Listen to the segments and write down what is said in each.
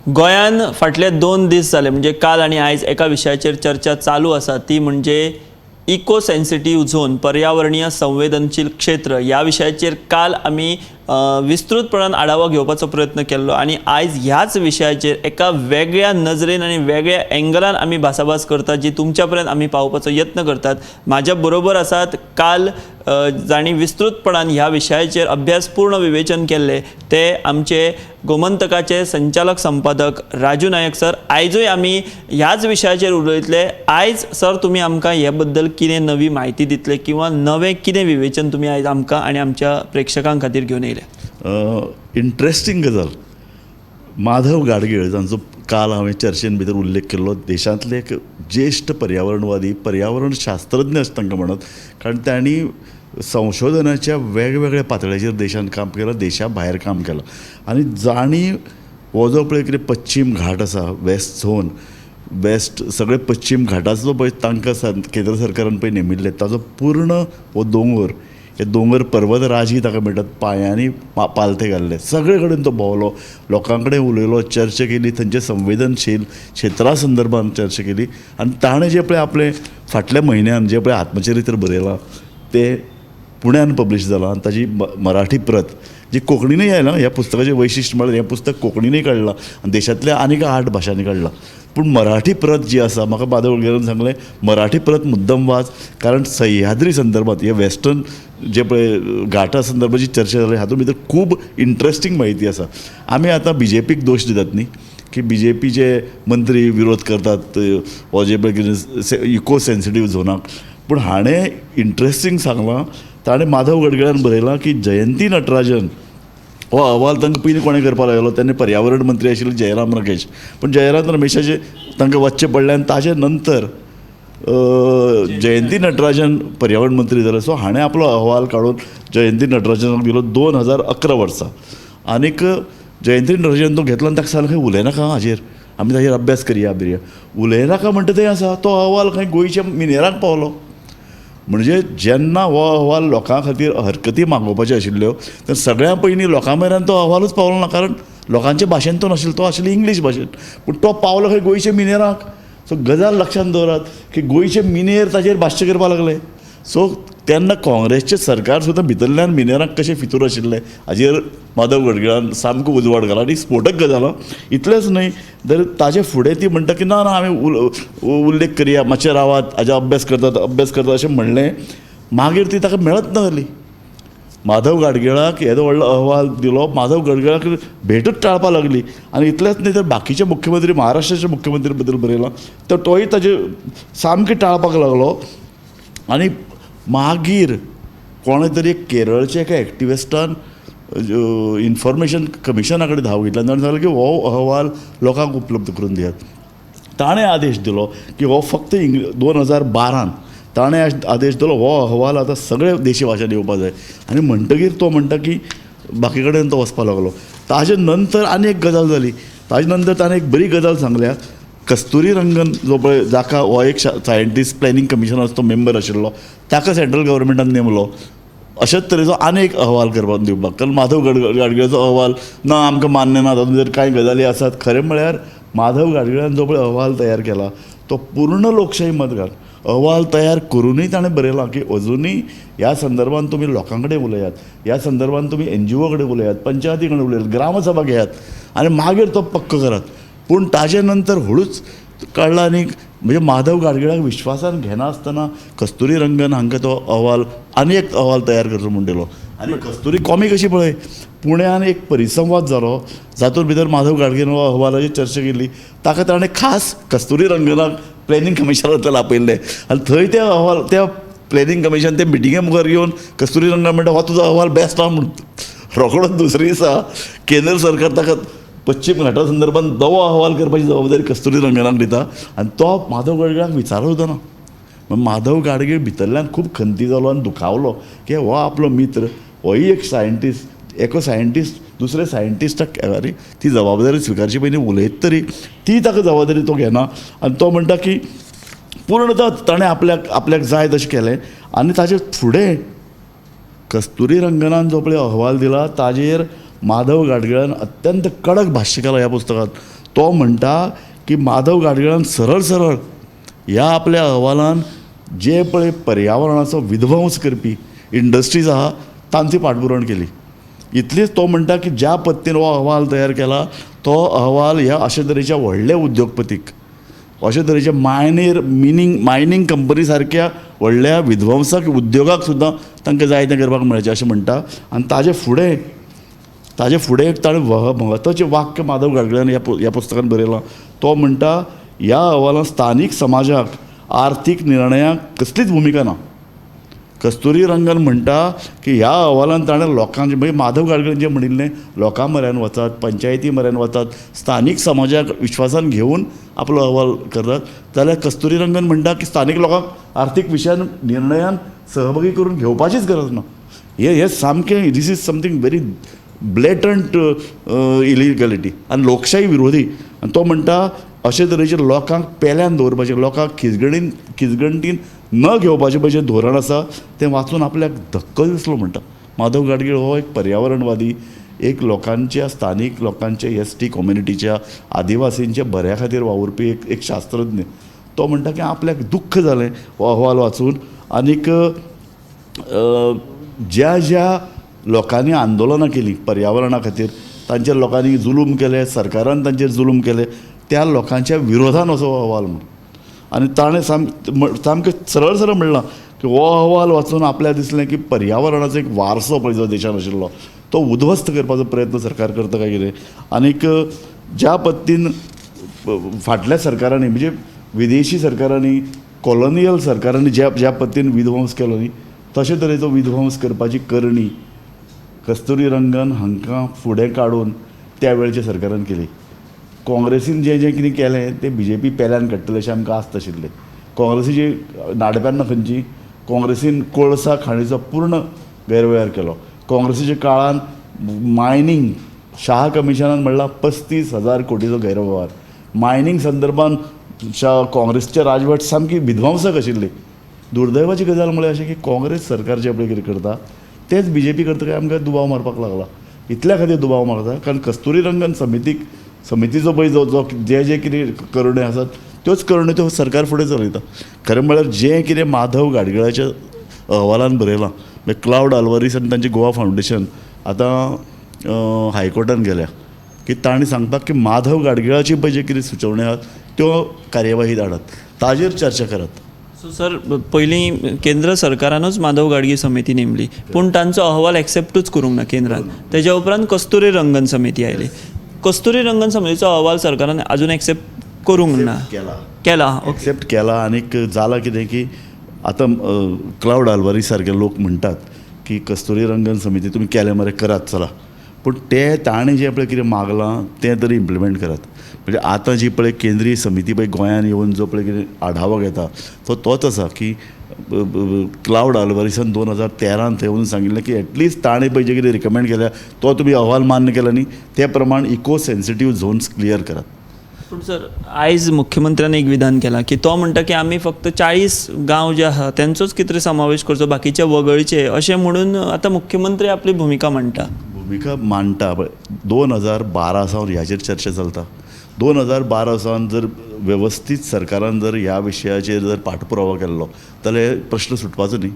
गोंयान फाटले 2 दीस जाले म्हणजे काल आणि आयज एका विशयाचेर चर्चा चालू आसा ती म्हणजे इको सेन्सिटिव्ह झोन पर्यावरणीय संवेदनशील क्षेत्र ह्या विशयाचेर काल आमी विस्तृतपणान आढावा घेवपाचो प्रयत्न केल्लो आणि आयज ह्याच विशयाचेर एका वेगळ्या नजरेन आणि वेगळ्या एंगलान आमी भासाभास करतात जी तुमच्या पर्यंत आमी पावोवपाचो यत्न करतात. म्हाज्या बरोबर आसात काल जाणी विस्तृतपणान ह्या विशयाचेर अभ्यासपूर्ण विवेचन केल्ले ते आमचे गोमंतकाचे संचालक संपादक राजू नायक सर. आयजूय आमी ह्याच विशयाचेर उलयतले. आयज सर तुमी आमकां हे बद्दल कितें नवी म्हायती दितले किंवा नवें कितें विवेचन तुमी आयज आमकां आनी आमच्या प्रेक्षकां खातीर घेवन येयले? इंट्रस्टींग गजाल माधव गाडगीळ जांचो काल हांवें चर्चेन भितर उल्लेख केल्लो देशांतले एक ज्येश्ठ पर्यावरणवादी पर्यावरण शास्त्रज्ञ अशें तांकां म्हणत, कारण तांणी संशोधनाच्या वेगवेगळ्या पातळ्याचेर देशांत काम केलां, देशा भायर काम केलां आनी जाणी हो जो पळय कितें पश्चीम घाट आसा वेस्ट झोन वेस्ट सगळे पश्चीम घाटाचो पळय तांकां केंद्र सरकारान पळय नेमिल्ले ताजो पूर्ण हो दोंगर हे दोंगर पर्वतराजी ताका म्हणटात पांयांनी पालथे घाल्ले. सगळे कडेन तो भोंवलो, लोकां कडेन उलयलो, चर्चा केली, थंयचे संवेदनशील क्षेत्रा संदर्भान चर्चा केली आनी ताणें जे पळय आपले फाटल्या म्हयन्यान जे पळय आत्मचरित्र बरयलां तें पुण्यान पब्लीश जालां आनी ताजी मराठी प्रत जी कोंकणीनय आयलां. ह्या पुस्तकाचें वैशिश्ट म्हळ्यार हें पुस्तक कोंकणीनय काडलां आनी देशांतल्या आनीक 8 भाशांनी काडलां. पूण मराठी प्रत जी आसा म्हाका माधव गाडगिळान सांगलें मराठी प्रत मुद्दम वाच, कारण सह्याद्री संदर्भात हे वेस्टर्न जे पळय घाटा संदर्भाची चर्चा जाली हातूंत भितर खूब इंट्रस्टींग म्हायती आसा. आमी आतां BJPक दोश दितात न्ही की BJPचे मंत्री विरोध करतात हो जे पळय कितें इको सेन्सिटीव झोनाक, पूण हाणें इंट्रस्टींग सांगलां. ताणें माधव गाडगिळान बरयलां की जयंती नटराजन हो अहवाल तांकां पयलीं कोणें करपाक लागलो, तेन्ना पर्यावरण मंत्री आशिल्ले जयराम रमेश, पूण जयराम रमेशाचे तांकां वचचें पडलें आनी ताजे नंतर जयंती नटराजन पर्यावरण मंत्री जाले. सो हाणें आपलो अहवाल काडून जयंती नटराजनाक दिलो 2011 वर्सा. आनीक जयंती नटराजन तो घेतलो आनी ताका सांगलें खंय उलयनाका हाजेर, आमी ताजेर अभ्यास करया बिरया. उलयनाका म्हणटा तें आसा तो अहवाल खंय गोंयच्या मिनेराक पावलो. म्हणजे जेन्ना हो अहवाल लोकां खातीर हरकती मागोवपाच्यो आशिल्ल्यो तर सगळ्यां पयलीं लोकां मेरेन तो अहवालूच पावलो ना, कारण लोकांच्या भाशेन तो नाशिल्लो, तो आशिल्लो इंग्लीश भाशेन. पूण तो पावलो खंय गोंयच्या मिनेराक. सो गजाल लक्षांत दवरात की गोंयचे मिनेर ताचेर भाश्य करपाक लागले. सो तेन्ना काँग्रेसचें सरकार सुद्दां भितरल्यान मिनेराक कशें फितूर आशिल्लें हाजेर माधव गाडगिळान सामको उजवाड घालो आनी स्फोटक गजाल. इतलेंच न्हय तर ताजे फुडें ती म्हणटा की ना ना आमी उल्लेख करया, मातशें रावात, हाजे अभ्यास करतात अशें म्हणलें. मागीर ती ताका मेळच ना जाली. माधव गाडगिळाक येदो व्हडलो अहवाल दिलो, माधव गाडगिळाक भेटूच टाळपाक लागली. आनी इतलेंच न्हय तर बाकीचे मुख्यमंत्री महाराष्ट्राचे मुख्यमंत्री बद्दल बरयलां तर तोय ताजे सामकें टाळपाक लागलो. आनी मागीर कोणे तरी केरळचे एका एक्टिविस्टान इन्फॉर्मेशन कमिशना कडेन धांव घेतला आनी सांगलें की हो अहवाल लोकांक उपलब्ध करून दियात. ताणें आदेश दिलो की हो फक्त 2012 ताणें आदेश दिलो हो अहवाल आतां सगळे देशी भाशेन येवपाक जाय. आनी म्हणटकीर तो म्हणटा की बाकी कडेन तो वचपाक लागलो. ताजे नंतर आनी एक गजाल जाली. ताजे नंतर ताणें एक बरी गजाल सांगल्या. कस्तुरी रंगन जो पळय जाका हो एक सायंटिस्ट प्लॅनिंग कमिशनाचो तो मेंबर आशिल्लो ताका सेंट्रल गव्हर्मेंटान नेमलो अशेंच तरेचो आनी एक अहवाल करपाक दिवपाक. कारण माधव गाडगिळाचो अहवाल ना आमकां मान्य ना, तातूंत भितर कांय गजाली आसात. खरें म्हळ्यार माधव गाडगिळान जो पळय अहवाल तयार केला तो पूर्ण लोकशाही मतघात अहवाल तयार करूनय ताणें बरयलां की अजुनूय ह्या संदर्भान तुमी लोकां कडेन उलयात, ह्या संदर्भान तुमी NGO कडेन उलयात, पंचायती कडेन उलयात, ग्रामसभा घेयात आनी मागीर तो पक्क करात. पूण ताजे नंतर हळूच काडला आनी म्हणजे माधव गाडगिळाक विश्वासान घेना आसतना कस्तुरी रंगन हांकां तो अहवाल आनी एक अहवाल तयार करचो म्हूण दिलो. आनी कस्तुरी कॉमीक अशी पळय पुण्यान एक परिसंवाद जालो जातूंत भितर माधव गाडगिळान हो अहवालाची चर्चा केली. ताका ताणें खास कस्तुरी रंगनाक प्लॅनिंग कमिशनांतल्यान आपयल्लें आनी थंय ते अहवाल त्या प्लॅनिंग कमिशन ते मिटिंगे मुखार घेवन कस्तुरी रंगन म्हणटा हो तुजो अहवाल बेस्ट आहा म्हूण. रोखडोच दुसरे दिसा केंद्र सरकार ताका पश्चिम घाटा संदर्भात नवो अहवाल करपाची जबाबदारी कस्तुरी रंगनाक दिता आनी तो माधव गाडगिळाक विचारलो सुद्दां ना. माधव गाडगीळ भितरल्यान खूब खंती जालो आनी दुखावलो की हो आपलो मित्र होय एक सायंटिस्ट एको सायंटिस्ट दुसरे सायंटिस्टाक अरे ती जबाबदारी स्विकारची पयलीं उलयत तरी ती ताका जबाबदारी तो घेना. आनी तो म्हणटा की पूर्णतः ताणें आपल्याक जाय तशें केलें. आनी ताचे फुडें कस्तुरी रंगनान जो पळय अहवाल दिला ताजेर माधव गाडगिळान अत्यंत कडक भाश्य केलां ह्या पुस्तकांत. तो म्हणटा की माधव गाडगिळान सरळ सरळ ह्या आपल्या अहवालान जे पळय पर्यावरणाचो विध्वंस करपी इंडस्ट्रीज आहा तांची पाठपुरावण केली. इतलीच तो म्हणटा की ज्या पद्दतीन हो अहवाल तयार केला तो अहवाल ह्या अशे तरेच्या व्हडल्या उद्योगपतीक अशे तरेच्या मायनींग कंपनी सारक्या व्हडल्या विध्वंसक उद्योगाक सुद्दां तांकां जाय तें करपाक मेळचें अशें म्हणटा. आनी ताजे फुडें एक ताणें म्हत्वाचें वाक्य माधव गाडगिळान ह्या पुस्तकान बरयलां. तो म्हणटा ह्या अहवालान स्थानीक समाजाक आर्थीक निर्णयाक कसलीच भुमिका ना. कस्तुरी रंगन म्हणटा की ह्या अहवालान ताणें लोकांचे म्हणजे माधव गाडगिळान जें म्हणिल्लें लोकां म्हऱ्यान वतात, पंचायती म्हऱ्यान वतात, स्थानीक समाजाक विश्वासान घेवन आपलो अहवाल करतात. जाल्यार कस्तुरी रंगन म्हणटा की स्थानीक लोकांक आर्थीक विशयान निर्णयान सहभागी करून घेवपाचीच गरज ना. हे सामकें दीस इज समथींग व्हेरी ब्लेटंट इलिगॅलिटी आनी लोकशाही विरोधी. आनी तो म्हणटा अशे तरेचे लोकांक पेल्यान दवरपाचें, लोकांक खिजगणटीन न घेवपाचें पळय जें धोरण आसा तें वाचून आपल्याक धक्को दिसलो म्हणटा. माधव गाडगीळ हो एक पर्यावरणवादी, एक लोकांच्या स्थानीक लोकांच्या एसटी कम्युनिटीच्या आदिवासींच्या बऱ्या खातीर वावुरपी एक शास्त्रज्ञ. तो म्हणटा की आपल्याक दुख्ख जालें हो अहवाल वाचून. आनीक ज्या लोकांनी आंदोलनां केलीं पर्यावरणा खातीर, तांचेर लोकांनी जुलूम केले, सरकारान तांचेर जुलूम केले, त्या लोकांच्या विरोधान असो अहवाल म्हणून. आनी ताणें सामकें सरळ म्हणलां की हो अहवाल वाचून आपल्याक दिसलें की पर्यावरणाचो एक वारसो पळय जो देशान आशिल्लो तो उध्वस्त करपाचो प्रयत्न सरकार करता काय कितें. आनीक ज्या पद्दतीन फाटल्या सरकारांनी म्हणजे विदेशी सरकारांनी कॉलोनियल सरकारांनी ज्या पद्दतीन विध्वंस केलो न्ही तशे तरेचो विध्वंस करपाची करणी कस्तुरी रंगन हांकां फुडें काडून त्या वेळच्या सरकारान केली. काँग्रेसीन जें कितें केलें तें BJP पेल्यान काडटलें अशें आमकां आस्त आशिल्लें. काँग्रेसीची नाडप्यान ना खंयची काँग्रेसीन कोळसा खाणीचो पूर्ण गैरव्यवहार केलो. काँग्रेसीच्या काळान मायनींग शाह कमिशनान म्हणलां 35,000 कोटीचो गैरव्यवहार. मायनींग संदर्भान काँग्रेसचे राजवट सामकी विध्वंसक आशिल्ली. दुर्दैवाची गजाल म्हळ्यार अशें की काँग्रेस सरकार जें पळय कितें करता तेच BJP करता काय आमकां दुबाव मारपाक लागला. इतल्या खातीर दुबाव मारता कारण कस्तुरी रंगन समितीचो पळय जो जे कितें करण्यो आसात त्योच करण्यो त्यो सरकार फुडें चलयता. खरें म्हळ्यार जें कितें माधव गाडगिळाच्या अहवालान बरयलां म्हणजे क्लावड आल्वारीस आनी तांचें गोवा फावंडेशन आतां हायकोर्टान गेल्या की तांणी सांगता की माधव गाडगिळाची पळय जे कितें सुचोवण्यो आहात त्यो कार्यवाहीत हाडात, ताजेर चर्चा करात. सो सर पयलीं केंद्र सरकारानूच माधव गाडगी समिती नेमली पूण तांचो अहवाल एक्सेप्टूच करूंक ना केंद्रान. तेज्या उपरांत कस्तुरी रंगन समिती आयली. कस्तुरी रंगन समितीचो अहवाल सरकारान अजून एक्सेप्ट करूंक ना केला एक्सेप्ट केला. आनीक जालां कितें की आतां क्लावड आल्वारीस सारके लोक म्हणटात की कस्तुरी रंगन समिती तुमी केले मरे करात चला, पूण ताणें जें पळय कितें मागलां तें तरी इम्प्लिमेंट करात. म्हणजे आतां जी पळय केंद्रीय समिती पळय गोंयांत येवन जो पळय कितें आढावो घेता तो तोच आसा की क्लावड आल्वारीसान 2013 थंय येवन सांगिल्लें की एटलिस्ट ताणें पळय जें कितें रिकमेंड केल्या तो तुमी अहवाल मान्य केला न्ही ते प्रमाण इको सेन्सिटीव झोन्स क्लियर करात. पूण सर आयज मुख्यमंत्र्यान एक विधान केलां की तो म्हणटा की आमी फक्त 40 गांव जे आहा तेंचोच कितें तरी समावेश करचो बाकीचे वगळचे अशें म्हणून आतां मुख्यमंत्री आपली भुमिका मांडटा. 2012 सावन ह्याचेर चर्चा चलता. 2012 सावन जर वेवस्थीत सरकारान जर ह्या विशयाचेर जर पाठपुरावो केल्लो जाल्यार प्रश्न सुटपाचो न्ही.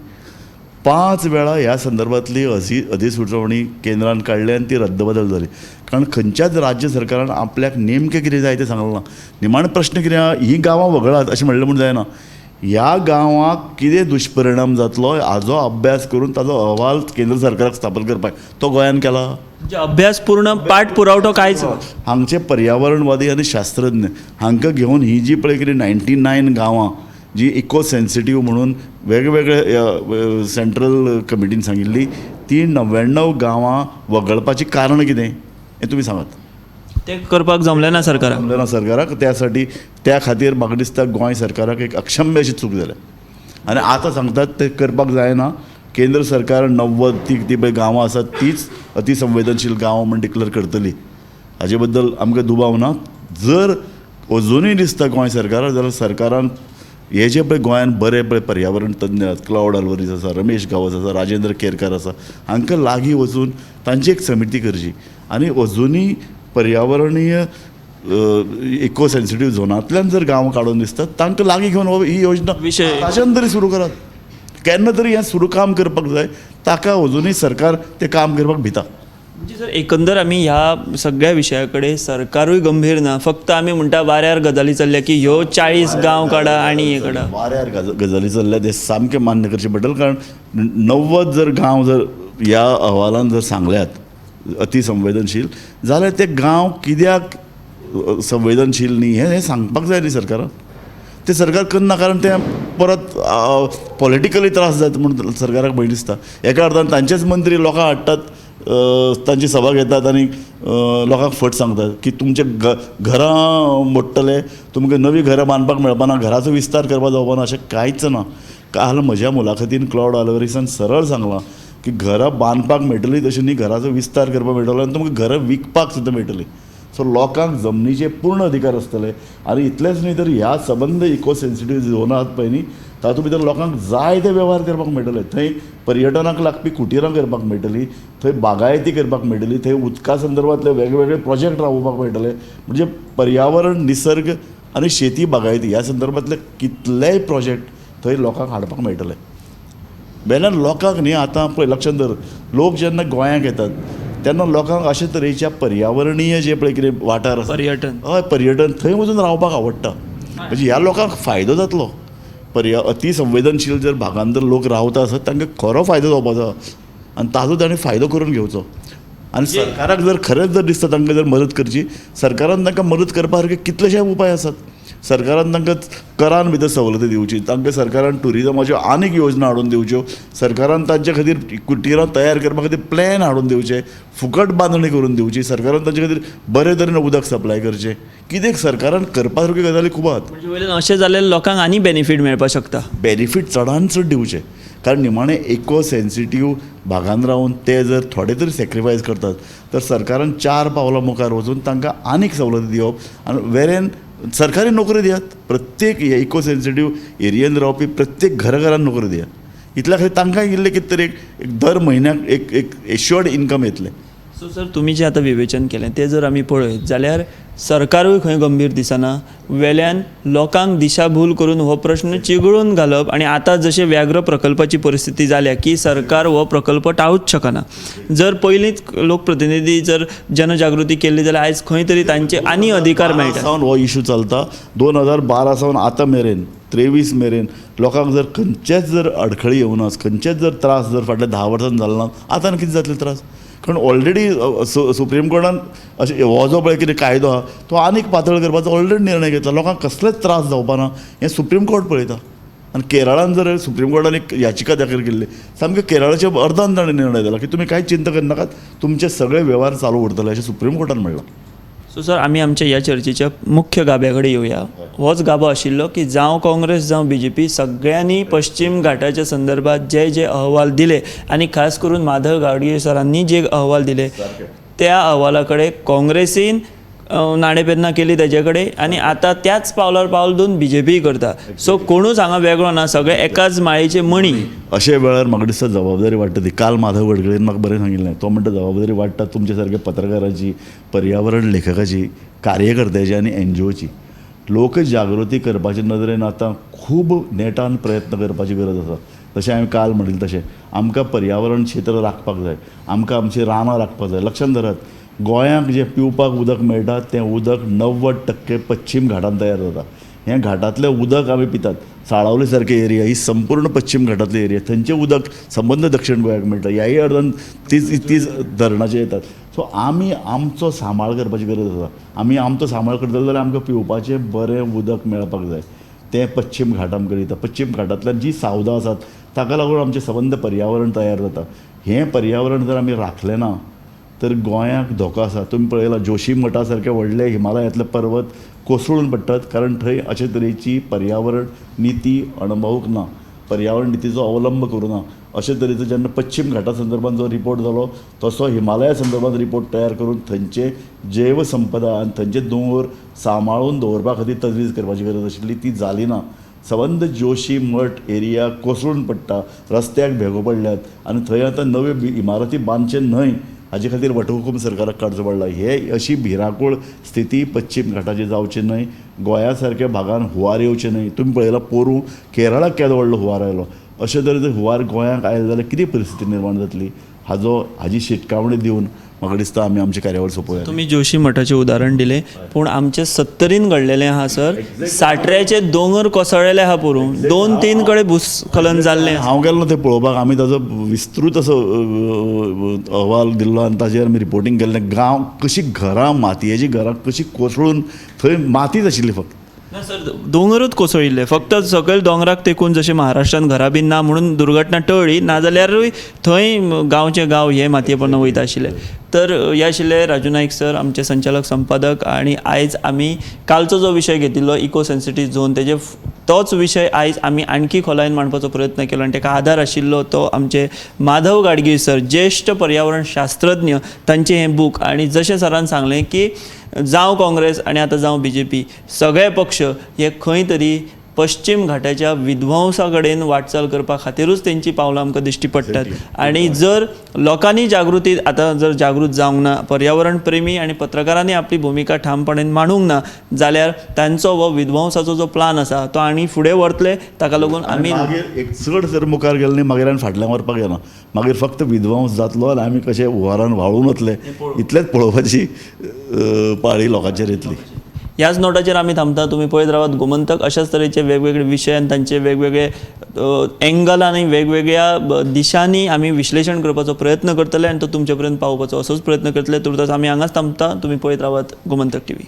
5 वेळा ह्या संदर्भातली अधिसुचोवणी केंद्रान काडली आनी ती रद्दबदल जाली. कारण खंयच्याच राज्य सरकारान आपल्याक नेमकें कितें जाय तें सांगलें ना. निमाणे प्रश्न कितें आहा ही गांवां वगळात अशें म्हणलें म्हूण जायना. ह्या गांवांक कितें दुश्परिणाम जातलो हाजो अभ्यास करून ताजो अहवाल केंद्र सरकाराक स्थापन करपाक तो गोंयान केला. अभ्यास पूर्ण पाठपुरावो कांयच हांगचे पर्यावरणवादी आनी शास्त्रज्ञ हांकां घेवन ही जी पळय कितें 99 गांवां जी इको सेन्सिटीव म्हणून वेगवेगळे सेंट्रल कमिटीन सांगिल्ली ती 99 गांवां वगळपाची कारण कितें हें तुमी सांगात. ते करपाक जमलें ना सरकाराक. त्या खातीर म्हाका दिसता गोंय सरकाराक एक अक्षम्य अशी चूक जाल्या आनी आतां सांगतात ते करपाक जायना. केंद्र सरकार 90 ती पळय गांवां आसात तीच अतिसंवेदनशील गांव म्हण डिक्लेअर करतली हाजे बद्दल आमकां दुबाव ना. जर अजुनूय दिसता गोंय सरकाराक जाल्यार सरकारान हे जे पळय गोंयांत बरे पळय पर्यावरण तज्ञ आसात क्लावड आल्वारीस आसा, रमेश गांवस आसा, राजेंद्र केरकार आसा हांकां लागीं वचून तांची एक समिती करची आनी अजुनूय पर्यावरणीय इको सेन्सिटीव झोनांतल्यान जर गांव काडून दिसतात तांकां लागीं घेवन हो ही योजना विशय- ताच्यान तरी सुरू करात. केन्ना तरी हें सुरू काम करपाक जाय. ताका अजुनूय सरकार तें काम करपाक भिता. म्हणजे सर एकंदर आमी ह्या सगळ्या विशया कडेन सरकारूय गंभीर ना, फक्त आमी म्हणटा वाऱ्यार गजाली चल्ल्या की ह्यो 40 गांव काडा आनी हे काडा. वाऱ्यार गजाली चल्ल्या ते सामकें मान्य करचें पडटलें. कारण 90 जर गांव जर ह्या अहवालान जर सांगल्यात अतिसंवेदनशील जाल्यार ते गांव कित्याक संवेदनशील न्ही हें सांगपाक जाय न्ही सरकारान. ते सरकार करना कारण ते परत पॉलिटिकली त्रास जाता म्हणून सरकाराक भंय दिसता. एका अर्थान तांचेच मंत्री लोकांक हाडटात, तांची सभा घेतात आनी लोकांक फट सांगतात की तुमचे घरां मोडटले, तुमकां नवीं घरां बांदपाक मेळपाना, घराचो विस्तार करपाक जावपाना, अशें कांयच ना. काल म्हज्या मुलाखतीन क्लाउड आल्वारिसान सरळ सांगलां की घरां बांदपाक मेळटलीं तशी न्ही, घराचो विस्तार करपाक मेळटलो आनी तुमकां घरां विकपाक सुद्दां मेळटलीं. सो लोकांक जमनीचे पूर्ण अधिकार आसतले. आनी इतलेंच न्ही तर ह्या संबंद इको सेन्सिटीव झोन आसात पळय न्ही तातूंत भितर लोकांक जाय ते वेव्हार करपाक मेळटले. थंय पर्यटनाक लागपी कुटिरां करपाक मेळटलीं, थंय बागायती करपाक मेळटली, थंय उदका संदर्भांतले वेगवेगळे प्रोजेक्ट राबोवपाक मेळटले. म्हणजे पर्यावरण, निसर्ग आनी शेती बागायती ह्या संदर्भांतले कितलेय प्रोजेक्ट थंय लोकांक हाडपाक मेळटले. वेल्यान लोकांक न्ही आतां पळय लक्षांत धर, लोक जेन्ना गोंयांक येतात तेन्ना लोकांक अशे तरेच्या पर्यावरणीय जे पळय कितें वाठार आसा पर्यटन हय पर्यटन थंय वचून रावपाक आवडटा. म्हणजे ह्या लोकांक फायदो जातलो. अतिसंवेदनशील जर भागांत जर लोक रावता आसत तांकां खरो फायदो जावपाचो आनी ताजो ताणें फायदो करून घेवचो. आनी सरकाराक जर खरेंच जर दिसता तांकां जर मदत करची, सरकारान तांकां मदत करपा सारके कितलेशे उपाय आसात. सरकारान तांकां करान भितर सवलती दिवची, तांकां सरकारान टुरिजमाच्यो आनीक योजना हाडून दिवच्यो, सरकारान तांचे खातीर कुटिरां तयार करपा खातीर प्लॅन हाडून दिवचे, फुकट बांदणी करून दिवची, सरकारान तांचे खातीर बरे तरेन उदक सप्लाय करचें. कितें सरकारान करपा सारक्यो गजाली खूब आसात. म्हणजे वयल्यान अशें जाल्यार लोकांक आनी बेनिफीट मेळपाक शकता. बेनिफीट चडान चड दिवचे. कारण निमाणे इको सेन्सिटीव भागांत रावन ते जर थोडे तरी सॅक्रिफायस करतात तर सरकारान 4 पावलां मुखार वचून तांकां आनीक सवलती दिवप आनी वेरेन सरकारी नोकरी दियात. प्रत्येक इको सेन्सिटीव एरियेंत रावपी प्रत्येक घराघरान नोकरी दियात. इतल्या खातीर तांकां इल्लें कितें तरी एक दर म्हयन्याक एक एश्युअर्ड इनकम येतलें. सो सर तुमी जें आतां विवेचन केलें तें जर आमी पळयत जाल्यार सरकारूय खंय गंभीर दिसना, वेल्यान लोकांक दिशाभूल करून हो प्रश्न चिगळून घालप आनी आतां जशें व्याघ्र प्रकल्पाची परिस्थिती जाल्या की सरकार हो प्रकल्प टाळूच शकना. जर पयलींच लोकप्रतिनिधी जर जनजागृती केल्ली जाल्यार आयज खंय तरी तांचे आनी अधिकार मेळटा. सावन हो इशू चलता 2012 सावन आतां मेरेन 23 मेरेन लोकांक जर खंयचेच जर अडखळी येवना, खंयचेच जर त्रास जर फाटल्या 10 वर्सांत जालो ना, आतां कितें जातले त्रास. कारण ऑलरेडी सुप्रीम कोर्टान अशें हो जो पळय कितें कायदो आहा तो आनीक पातळ करपाचो ऑलरेडी निर्णय घेतला. लोकांक कसलेच त्रास जावपाना हें सुप्रीम कोर्ट पळयता. आनी केरळान जर सुप्रीम कोर्टान एक याचिका दाखल केल्ली, सामकें केरळाच्या अर्दान ताणें निर्णय दिला की तुमी कांयच चिंता करनाकात, तुमचे सगळे वेव्हार चालू उरतले अशें सुप्रीम कोर्टान म्हणलां. सो सर आमी आमच्या ह्या चर्चेच्या मुख्य गाब्या कडेन येवया. होच गाबो आशिल्लो की जावं काँग्रेस जावं BJP सगळ्यांनी पश्चिम घाटाच्या संदर्भात जे अहवाल दिले आनी खास करून माधव गाडगीळ सरांनी जे अहवाल दिले त्या अहवाला कडेन काँग्रेसीन नाणेपेन्ना केली तेजे कडेन आनी आतां त्याच पावलार पावल दोन BJP करता. सो कोणूच हांगा वेगळो ना, सगळे एकाच माळेचे मणी. अशे वेळार म्हाका दिसता जबाबदारी वाडटा ती. काल माधव गडकरीन म्हाका बरें सांगिल्लें. तो म्हणटा जबाबदारी वाडटा तुमचे सारके पत्रकाराची, पर्यावरण लेखकाची, कार्यकर्त्याची आनी NGOची. लोक जागृती करपाचे नदरेन आतां खूब नेटान प्रयत्न करपाची गरज आसा. जशें हांवें काल म्हणिल्लें तशें आमकां पर्यावरण क्षेत्र राखपाक जाय, आमकां आमची रानां राखपाक जाय. लक्षांत धरात गोंयांक जें पिवपाक उदक मेळटा तें उदक 90% पश्चिम घाटांत तयार जाता. हें घाटांतलें उदक आमी पितात. साळावली सारके एरिया ही संपूर्ण पश्चिम घाटांतली एरिया, थंयचें उदक संबंद दक्षिण गोंयाक मेळटा. ह्याय अर्दान तीच धरणाचे येतात. सो आमी आमचो सांबाळ करपाची गरज आसा. आमी आमचो सांबाळ करतले जाल्यार आमकां पिवपाचें बरें उदक मेळपाक जाय. तें पश्चिम घाट आमकां दिता. पश्चिम घाटांतल्यान जी सावदां आसात ताका लागून आमचें संबंद पर्यावरण तयार जाता. हें पर्यावरण जर आमी राखलें ना तर गोंयाक धोको आसा. तुमी पळयलां जोशी मठा सारके व्हडले हिमालयांतले पर्वत कोसळून पडटात कारण थंय अशे तरेची पर्यावरण निती अणभवूंक ना, पर्यावरण नितीचो अवलंब करूं ना. अशे तरेचो जेन्ना पश्चिम घाटा संदर्भात जो रिपोर्ट जालो तसो हिमालया संदर्भात रिपोर्ट तयार करून थंयचे जैव संपदा आनी थंयचे दोंगर सांबाळून दवरपा खातीर तजवीज करपाची गरज आशिल्ली, ती जाली ना. संबंद जोशी मठ एरिया कोसळून पडटा, रस्त्याक भेगो पडल्यात आनी थंय आतां नव्यो इमारती बांदचे न्हय हाजे खातीर वटहुकूम सरकाराक काडचो पडला. हे अशी भिरांकूळ स्थिती पश्चिम घाटाची जावची न्हय, गोंया सारक्या भागान हुंवार येवचे न्हय. तुमी पळयलां पोरूं केरळाक केदो व्हडलो हुंवार आयलो. अशे तरेचो हुंवार गोंयांक आयलो जाल्यार कितें परिस्थिती निर्माण जातली हाजी शिटकावणी दिवन म्हाका दिसता आमी आमची कार्यावळ सोंपोवया. तुम्ही जोशी मठाचें उदाहरण दिलें, पूण आमचे 70रीन घडलेलें आहा सर. साटऱ्याचे दोंगर कोसळ्ळेले आहा पोरूं, 2-3 कडेन भूस्खलन जाल्लें. हांव गेल्लो तें पळोवपाक. आमी ताजो विस्तृत असो अहवाल दिल्लो आनी ताजेर आमी रिपोर्टींग केल्लें. गांव कशी घरां, मातयेची घरां कशी कोसळून थंय मातीच आशिल्ली फक्त. ना सर, दोंगरूच कोसळिल्ले, फक्त सकयल दोंगराक तेकून जशें महाराष्ट्रान घरां बीन ना म्हणून दुर्घटना टळ्ळी, नाजाल्यारूय थंय गांवचे गांव हे मातये पोंदा वयता आशिल्ले. तर हे आशिल्ले राजू नाईक सर, आमचे संचालक संपादक. आणि आयज आमी कालचो जो विशय घेतिल्लो इको सेन्सिटीव झोन, तोच विशय आयज आमी आणखी खोलायेन मांडपाचो प्रयत्न केलो आनी ताका आधार आशिल्लो तो आमचे माधव गाडगीळ सर, ज्येश्ठ पर्यावरण शास्त्रज्ञ. तांचें हें बूक. आनी जशें सरान सांगलें की जावं काँग्रेस आनी आतां जावं BJP, सगळे पक्ष हे खंय तरी पश्चिम घाटाच्या विध्वंसा कडेन वाटचाल करपा खातीरूच तेंची पावलां आमकां दिश्टी पडटात. आनी जर लोकांनी जागृती आतां जर जागृत जावंक ना, पर्यावरण प्रेमी आनी पत्रकारांनी आपली भुमिका ठामपणान मांडूंक ना, जाल्यार तांचो हो विध्वंसाचो जो प्लान आसा तो आनी फुडें व्हरतले. ताका लागून आमी मागीर एक चड जर मुखार गेले न्ही, मागीर आनी फाटल्यान व्हरपाक येना. मागीर फक्त विध्वंस जातलो आनी आमी कशे हुंवारान व्हाळून वतले इतलेंच पळोवपाची पाळी लोकांचेर येतली. ह्याच नोटाचेर आमी थांबता. तुमी पळयत रावात गोमंतक. अशाच तरेचे वेगवेगळे विशय आनी तांचे वेगवेगळे एंगलांनी, वेगवेगळ्या दिशांनी आमी विश्लेशण करपाचो प्रयत्न करतले आनी तो तुमचे पर्यंत पावोवपाचो असोच प्रयत्न करतले. तुर्तास आमी हांगाच थांबता. तुमी पळयत रावात गोमंतक TV.